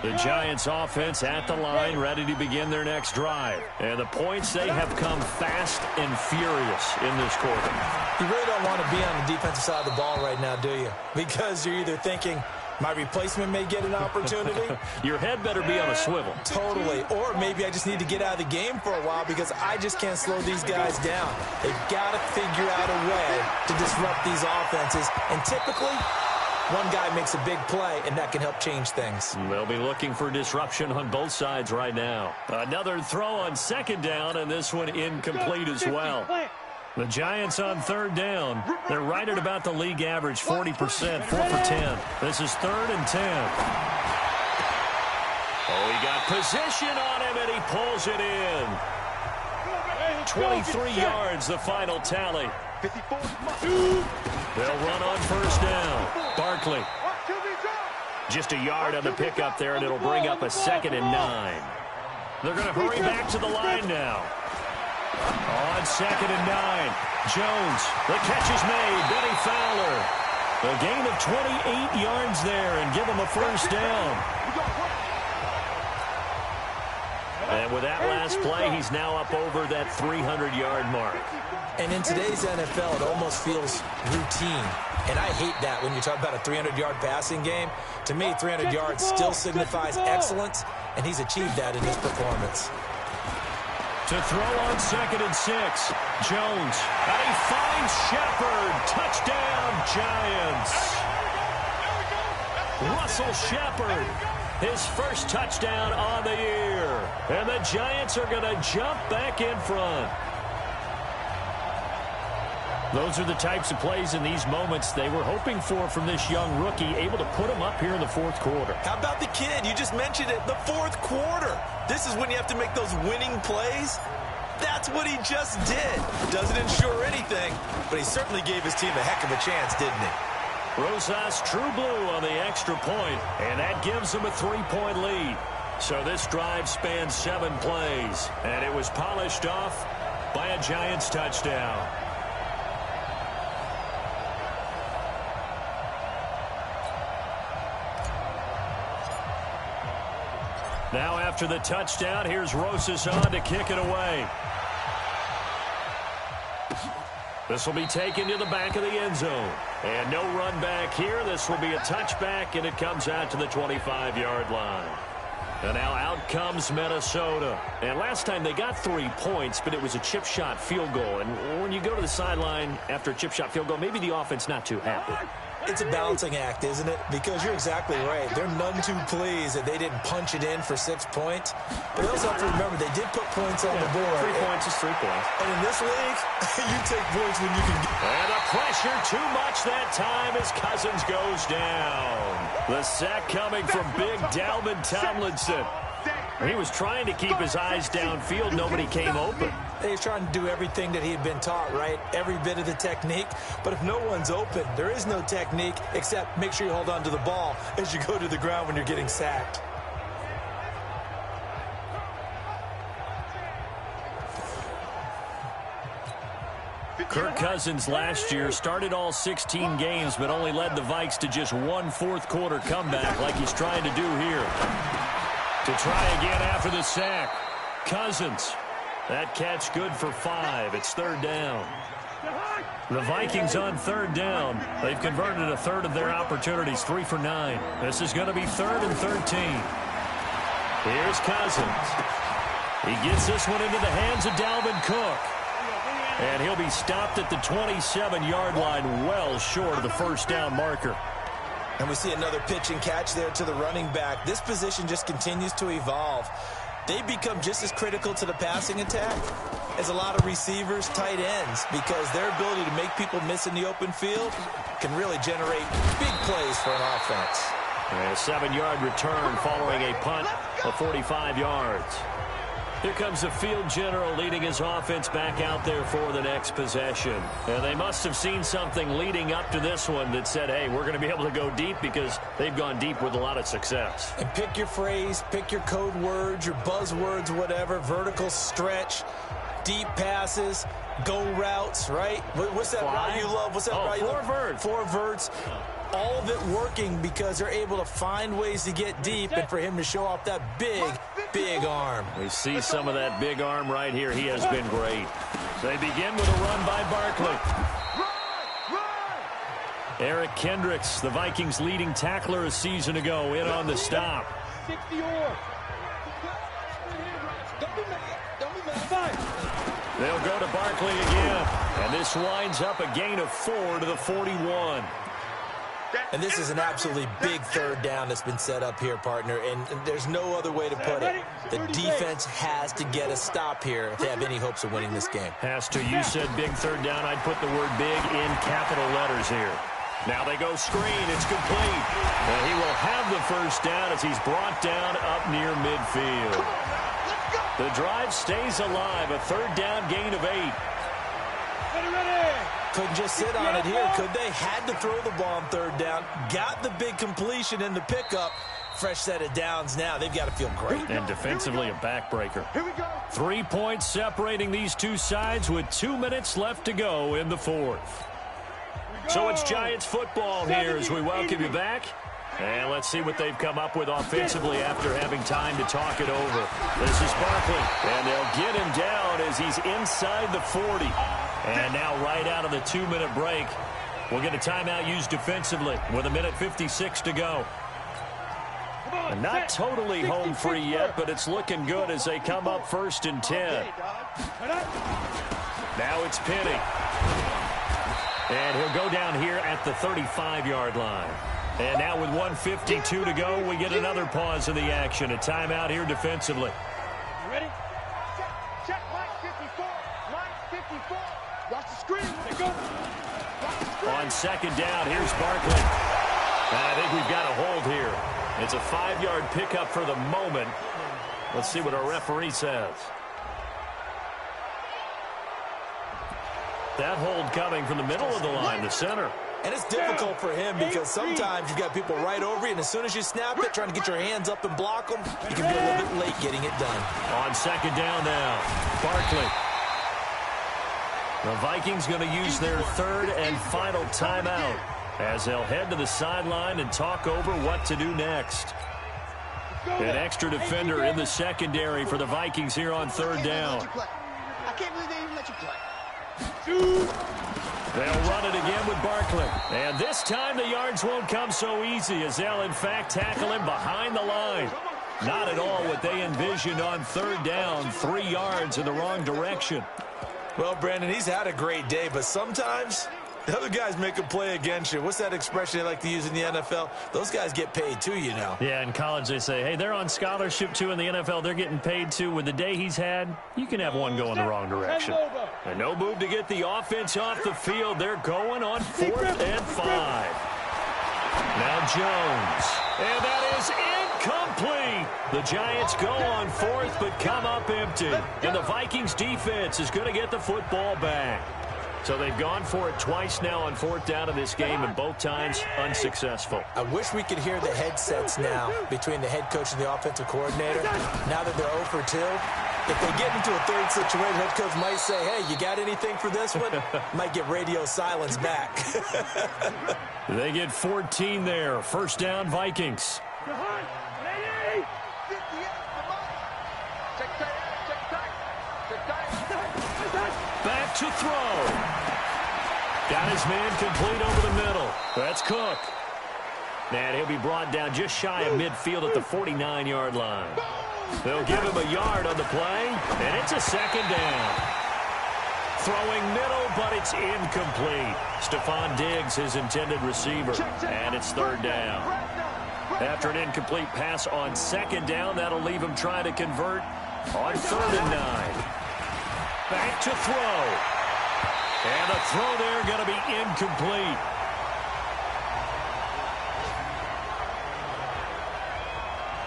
The Giants offense at the line, ready to begin their next drive. And the points, they have come fast and furious in this quarter. You really don't want to be on the defensive side of the ball right now, do you? Because you're either thinking, my replacement may get an opportunity. Your head better be on a swivel. Totally. Or maybe I just need to get out of the game for a while because I just can't slow these guys down. They've got to figure out a way to disrupt these offenses. And typically, one guy makes a big play, and that can help change things. They'll be looking for disruption on both sides right now. Another throw on second down, and this one incomplete as well. The Giants on third down. They're right at about the league average, 40%, 4 for 10. This is 3rd and 10. Oh, he got position on him, and he pulls it in. 23 yards, the final tally. They'll run on first down. Barkley. Just a yard on the pickup there, and it'll bring up a 2nd and 9. They're going to hurry back to the line now. On 2nd and 9. Jones. The catch is made. Benny Fowler. A gain of 28 yards there and give him a first down. And with that last play, he's now up over that 300-yard mark. And in today's NFL, it almost feels routine. And I hate that when you talk about a 300-yard passing game. To me, 300 yards still signifies excellence, and he's achieved that in his performance. To throw on 2nd and 6. Jones. And he finds Shepard. Touchdown, Giants. Russell Shepard. His first touchdown on the year. And the Giants are going to jump back in front. Those are the types of plays in these moments they were hoping for from this young rookie, able to put him up here in the 4th quarter. How about the kid? You just mentioned it, the 4th quarter. This is when you have to make those winning plays. That's what he just did. Doesn't ensure anything, but he certainly gave his team a heck of a chance, didn't he? Rosas true blue on the extra point, and that gives them a 3-point lead. So this drive spans 7 plays, and it was polished off by a Giants touchdown. Now after the touchdown, here's Rosas on to kick it away. This will be taken to the back of the end zone. And no run back here. This will be a touchback, and it comes out to the 25-yard line. And now out comes Minnesota. And last time they got 3 points, but it was a chip shot field goal. And when you go to the sideline after a chip shot field goal, maybe the offense not too happy. It's a balancing act, isn't it? Because you're exactly right. They're none too pleased that they didn't punch it in for 6 points. But they also have to remember they did put points on the board. 3 points is 3 points. And in this league, you take points when you can get. And the pressure too much that time as Cousins goes down. The sack coming from big Dalvin Tomlinson. He was trying to keep his eyes downfield. Nobody came open. He's trying to do everything that he had been taught, right? Every bit of the technique. But if no one's open, there is no technique except make sure you hold on to the ball as you go to the ground when you're getting sacked. Kirk Cousins last year started all 16 games but only led the Vikes to just 1 fourth-quarter comeback like he's trying to do here. To try again after the sack. Cousins. That catch good for 5. It's 3rd down. The Vikings on 3rd down. They've converted a third of their opportunities, 3 for 9. This is going to be 3rd and 13. Here's Cousins. He gets this one into the hands of Dalvin Cook. And he'll be stopped at the 27-yard line, well short of the 1st down marker. And we see another pitch and catch there to the running back. This position just continues to evolve. They become just as critical to the passing attack as a lot of receivers, tight ends, because their ability to make people miss in the open field can really generate big plays for an offense. And a 7-yard return following a punt of 45 yards. Here comes the field general leading his offense back out there for the next possession. And they must have seen something leading up to this one that said, hey, we're going to be able to go deep, because they've gone deep with a lot of success. And pick your phrase, pick your code words, your buzzwords, whatever, vertical stretch, deep passes, go routes, right? What's that route you love? What's that route you love? 4 verts. 4 verts. All of it working because they're able to find ways to get deep, and for him to show off that big arm. We see some of that big arm right here. He has been great. They begin with a run by Barkley. Eric Kendricks, the Vikings' leading tackler a season ago, in on the stop. They'll go to Barkley again. And this winds up a gain of 4 to the 41. And this is an absolutely big 3rd down that's been set up here, partner, and there's no other way to put it. The defense has to get a stop here if they have any hopes of winning this game. Has to. You said big 3rd down. I'd put the word big in capital letters here. Now they go screen. It's complete. And he will have the 1st down as he's brought down up near midfield. The drive stays alive. A 3rd down gain of 8. Couldn't just sit on it here, could they? Had to throw the ball on 3rd down. Got the big completion in the pickup. Fresh set of downs now. They've got to feel great. And defensively a backbreaker. 3 points separating these two sides with 2 minutes left to go in the 4th. So it's Giants football here as we welcome you back. And let's see what they've come up with offensively after having time to talk it over. This is Barkley, and they'll get him down as he's inside the 40. And now right out of the 2-minute break, we'll get a timeout used defensively with 1:56 to go. And not totally home free yet, but it's looking good as they come up 1st and 10. Now it's Penny. And he'll go down here at the 35-yard line. And now with 1:52 to go, we get another pause in the action. A timeout here defensively. You ready? Check line 54. Line 54. Watch the screen. They go. On 2nd down, here's Barkley. And I think we've got a hold here. It's a 5-yard pickup for the moment. Let's see what our referee says. That hold coming from the middle of the line, the center. And it's difficult for him because sometimes you've got people right over you, and as soon as you snap it, trying to get your hands up and block them, you can be a little bit late getting it done. On 2nd down now, Barkley. The Vikings going to use their 3rd and final timeout as they'll head to the sideline and talk over what to do next. An extra defender in the secondary for the Vikings here on 3rd down. I can't believe they even let you play. They'll run it again with Barkley. And this time the yards won't come so easy as they'll, in fact, tackle him behind the line. Not at all what they envisioned on third down, 3 yards in the wrong direction. Well, Brandon, he's had a great day, but sometimes the other guys make a play against you. What's that expression they like to use in the NFL? Those guys get paid too, you know. Yeah, in college they say, hey, they're on scholarship too. In the NFL, they're getting paid too. With the day he's had, you can have one go in the wrong direction. And no move to get the offense off the field. They're going on 4th and 5. Now Jones. And that is incomplete. The Giants go on 4th but come up empty. And the Vikings defense is going to get the football back. So they've gone for it twice now on 4th down in this game, and both times unsuccessful. I wish we could hear the headsets now between the head coach and the offensive coordinator. Now that they're 0 for 2, if they get into a third situation, head coach might say, hey, you got anything for this one? Might get radio silence back. They get 14 there. 1st down, Vikings. Back to throw. Got his man complete over the middle. That's Cook. And he'll be brought down just shy of midfield at the 49-yard line. They'll give him a yard on the play, and it's a 2nd down. Throwing middle, but it's incomplete. Stephon Diggs, his intended receiver, and it's 3rd down. After an incomplete pass on 2nd down, that'll leave him trying to convert on 3rd and 9. Back to throw. And the throw there going to be incomplete.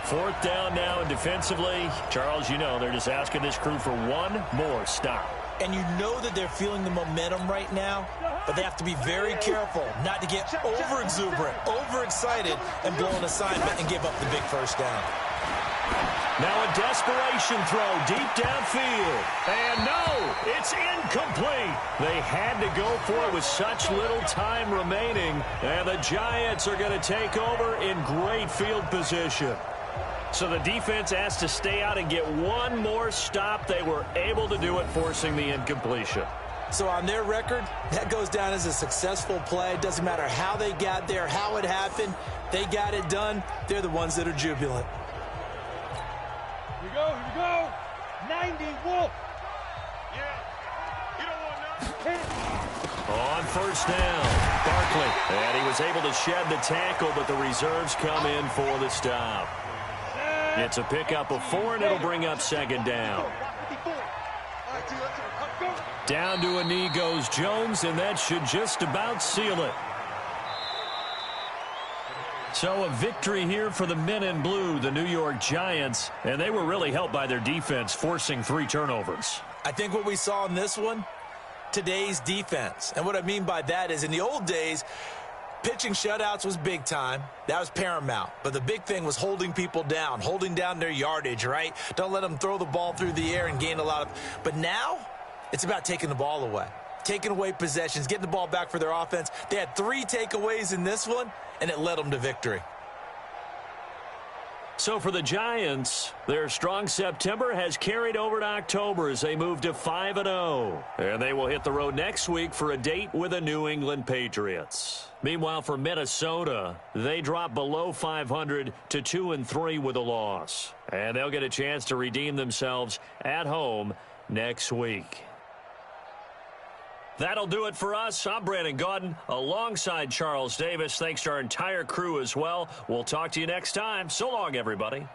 Fourth down now, and defensively, Charles, you know, they're just asking this crew for one more stop. And you know that they're feeling the momentum right now, but they have to be very careful not to get over-exuberant, overexcited, and blow an assignment and give up the big first down. Now a desperation throw deep downfield. And no, it's incomplete. They had to go for it with such little time remaining. And the Giants are going to take over in great field position. So the defense has to stay out and get one more stop. They were able to do it, forcing the incompletion. So on their record, that goes down as a successful play. It doesn't matter how they got there, how it happened. They got it done. They're the ones that are jubilant. Here we go. 90 Wolf. Yeah. You don't want nothing. On 1st down, Barkley. And he was able to shed the tackle, but the reserves come in for the stop. It's a pickup of 4, and it'll bring up 2nd down. Down to a knee goes Jones, and that should just about seal it. So a victory here for the men in blue, the New York Giants, and they were really helped by their defense, forcing 3 turnovers. I think what we saw in this one, today's defense. And what I mean by that is in the old days, pitching shutouts was big time. That was paramount. But the big thing was holding people down, holding down their yardage, right? Don't let them throw the ball through the air and gain a lot of... But now, it's about taking the ball away. Taking away possessions, getting the ball back for their offense. They had 3 takeaways in this one, and it led them to victory. So for the Giants, their strong September has carried over to October as they move to 5-0. And they will hit the road next week for a date with the New England Patriots. Meanwhile, for Minnesota, they drop below 500 to 2-3 with a loss. And they'll get a chance to redeem themselves at home next week. That'll do it for us. I'm Brandon Gaudin alongside Charles Davis. Thanks to our entire crew as well. We'll talk to you next time. So long, everybody.